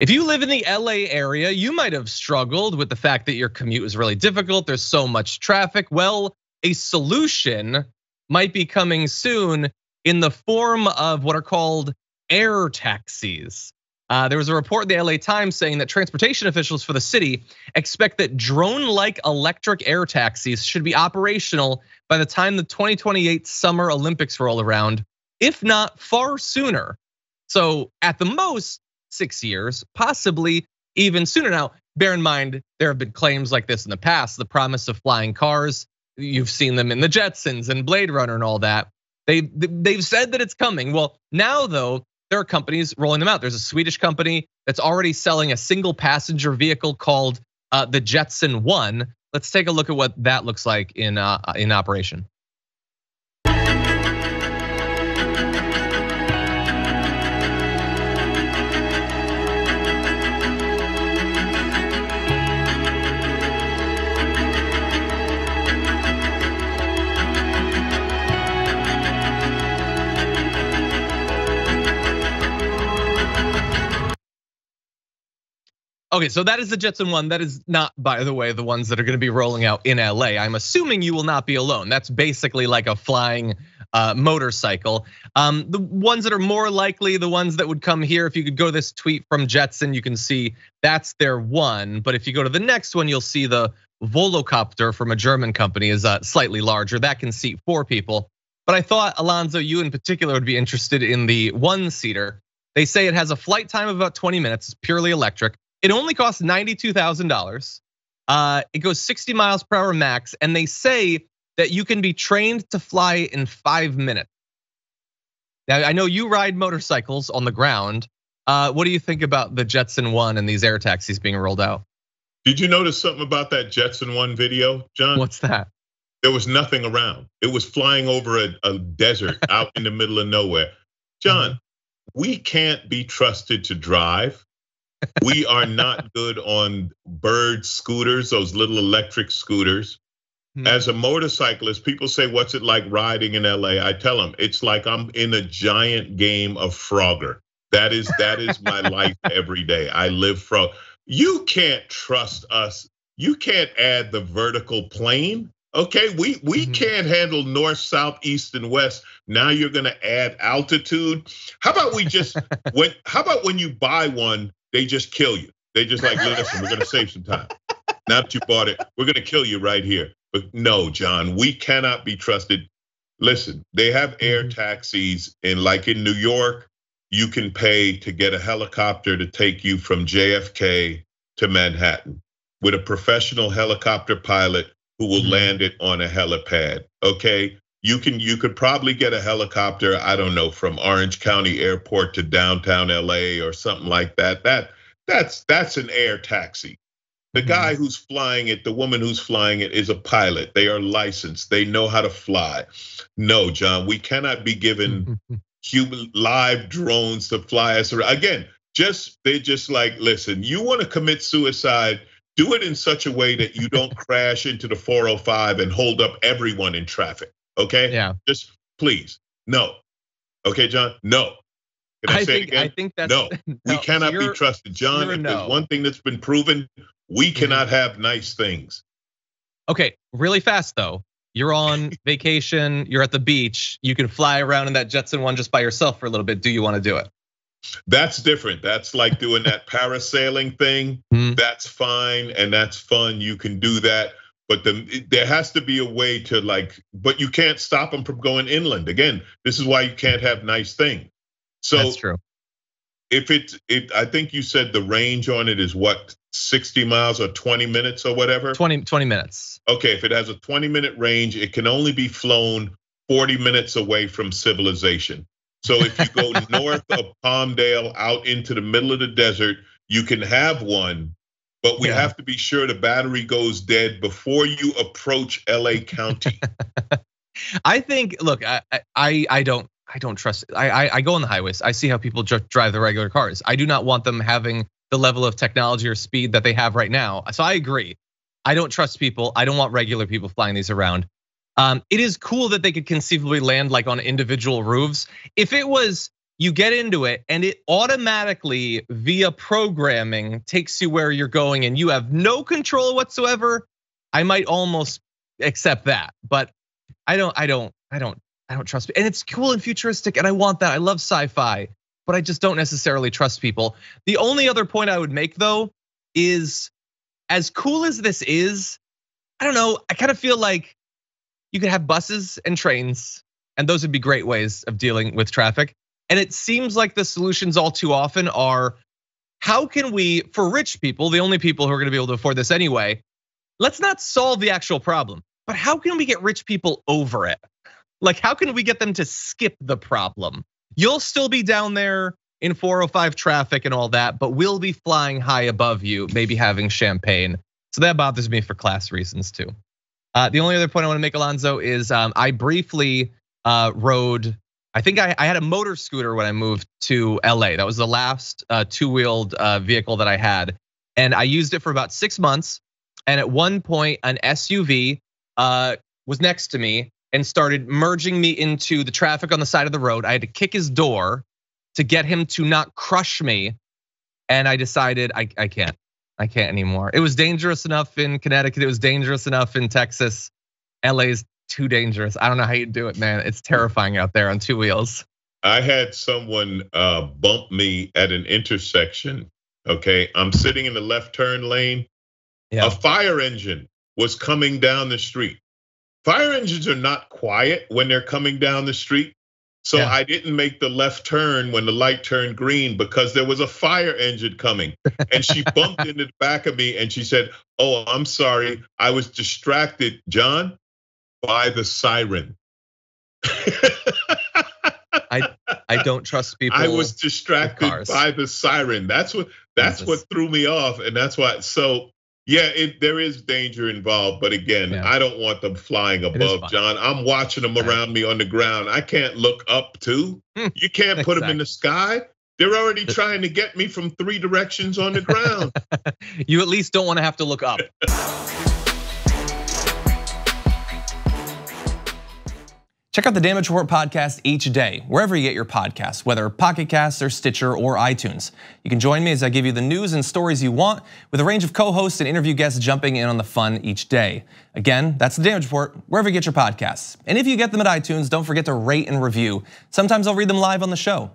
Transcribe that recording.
If you live in the LA area, you might have struggled with the fact that your commute is really difficult. There's so much traffic. Well, a solution might be coming soon in the form of what are called air taxis. There was a report in the LA Times saying that transportation officials for the city expect that drone-like electric air taxis should be operational by the time the 2028 Summer Olympics roll around, if not far sooner. So at the most, 6 years, possibly even sooner. Now, bear in mind, there have been claims like this in the past, the promise of flying cars. You've seen them in the Jetsons and Blade Runner and all that. They've said that it's coming. Well, now though, there are companies rolling them out. There's a Swedish company that's already selling a single passenger vehicle called the Jetson 1. Let's take a look at what that looks like in operation. Okay, so that is the Jetson 1. That is not, by the way, the ones that are gonna be rolling out in LA. I'm assuming you will not be alone. That's basically like a flying motorcycle. The ones that are more likely, the ones that would come here, if you could go to this tweet from Jetson, you can see that's their one. But if you go to the next one, you'll see the Volocopter from a German company is slightly larger. That can seat 4 people. But I thought, Alonzo, you in particular would be interested in the 1-seater. They say it has a flight time of about 20 minutes, it's purely electric. It only costs $92,000. It goes 60 miles per hour max, and they say that you can be trained to fly in 5 minutes. Now, I know you ride motorcycles on the ground. What do you think about the Jetson 1 and these air taxis being rolled out? Did you notice something about that Jetson 1 video, John? What's that? There was nothing around. It was flying over a desert out in the middle of nowhere. John, we can't be trusted to drive. We are not good on bird scooters, those little electric scooters. As a motorcyclist, people say, what's it like riding in LA? I tell them, it's like I'm in a giant game of Frogger. That is my life every day. I live Frog. You can't trust us. You can't add the vertical plane. Okay, we can't handle north, south, east, and west. Now you're gonna add altitude. How about when you buy one, they just kill you. They just like, listen, we're gonna save some time. Now that you bought it, we're gonna kill you right here. But no, John, we cannot be trusted. Listen, they have air taxis in New York, you can pay to get a helicopter to take you from JFK to Manhattan with a professional helicopter pilot who will land it on a helipad, okay? You could probably get a helicopter, I don't know, from Orange County Airport to downtown LA or something like that. That's an air taxi. The guy who's flying it, the woman who's flying it is a pilot. They are licensed, they know how to fly. No, John, we cannot be given human live drones to fly us around. Again, they just like, listen, you wanna commit suicide, do it in such a way that you don't crash into the 405 and hold up everyone in traffic. Okay. Yeah. Just please, no. Okay, John, no. Can I say it again? I think that's no. We cannot be trusted, John. If there's one thing that's been proven, we cannot have nice things. Okay, really fast though. You're on vacation. You're at the beach. You can fly around in that Jetson 1 just by yourself for a little bit. Do you want to do it? That's different. That's like doing that parasailing thing. That's fine and that's fun. You can do that. But there has to be a way to but you can't stop them from going inland. Again, this is why you can't have nice things. So that's true. If I think you said the range on it is what, 60 miles or 20 minutes or whatever? 20 minutes. Okay, if it has a 20-minute range, it can only be flown 40 minutes away from civilization. So if you go north of Palmdale out into the middle of the desert, you can have one. But we have to be sure the battery goes dead before you approach LA County. I think, look, I don't trust. I go on the highways. I see how people drive the regular cars. I do not want them having the level of technology or speed that they have right now. So I agree. I don't trust people. I don't want regular people flying these around. It is cool that they could conceivably land like on individual roofs. If it was you get into it and it automatically via programming takes you where you're going and you have no control whatsoever, I might almost accept that. But I don't trust. And it's cool and futuristic and I want that. I love sci-fi, but I just don't necessarily trust people. The only other point I would make though is, as cool as this is, I don't know, I kind of feel like you could have buses and trains, and those would be great ways of dealing with traffic. And it seems like the solutions all too often are, how can we, for rich people, the only people who are gonna be able to afford this anyway, let's not solve the actual problem, but how can we get rich people over it? Like, how can we get them to skip the problem? You'll still be down there in 405 traffic and all that, but we'll be flying high above you, maybe having champagne. So that bothers me for class reasons too. The only other point I wanna make, Alonzo, is I briefly rode, I think I had a motor scooter when I moved to LA. That was the last two-wheeled vehicle that I had. And I used it for about 6 months. And at one point, an SUV was next to me and started merging me into the traffic on the side of the road. I had to kick his door to get him to not crush me. And I decided I can't anymore. It was dangerous enough in Connecticut. It was dangerous enough in Texas. LA's too dangerous. I don't know how you do it, man. It's terrifying out there on two wheels. I had someone bump me at an intersection. Okay, I'm sitting in the left turn lane. Yeah. A fire engine was coming down the street. Fire engines are not quiet when they're coming down the street. So I didn't make the left turn when the light turned green because there was a fire engine coming. And she bumped into the back of me and she said, "Oh, I'm sorry. I was distracted, John, by the siren." I don't trust people. I was distracted by the siren. That's what threw me off. And that's why, so yeah, there is danger involved, but again, I don't want them flying above, John. I'm watching them around me on the ground. I can't look up too. You can't put them in the sky. They're already trying to get me from 3 directions on the ground. You at least don't want to have to look up. Check out the Damage Report podcast each day, wherever you get your podcasts, whether Pocket Casts or Stitcher or iTunes. You can join me as I give you the news and stories you want, with a range of co-hosts and interview guests jumping in on the fun each day. Again, that's the Damage Report, wherever you get your podcasts. And if you get them at iTunes, don't forget to rate and review. Sometimes I'll read them live on the show.